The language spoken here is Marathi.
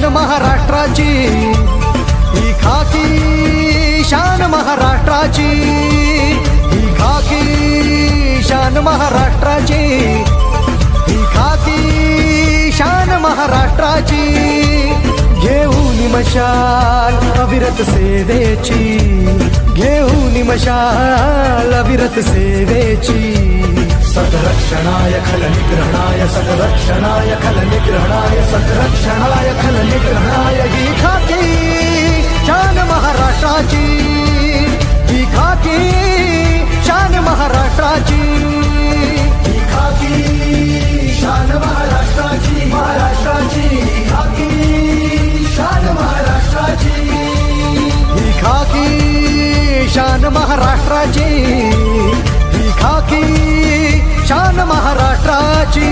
महाराष्ट्राची, ही खाकी शान महाराष्ट्राची, ही खाकी शान महाराष्ट्राची, ही खाकी शान महाराष्ट्राची. घेऊन मशाल अविरत सेवेची, घेऊन मशाल अविरत सेवेची. सद्रक्षणाय खल निग्रहणाय, सद्रक्षणाय खल निग्रहणाय, सद्रक्षणाय खल निग्रहणाय. ही खाकी शान महाराष्ट्राची, ही खाकी शान महाराष्ट्राची, ही खाकी शान महाराष्ट्राची, महाराष्ट्राची. ही खाकी शान महाराष्ट्राची, ही खाकी शान महाराष्ट्राची, ही खाकी शान महाराष्ट्राची.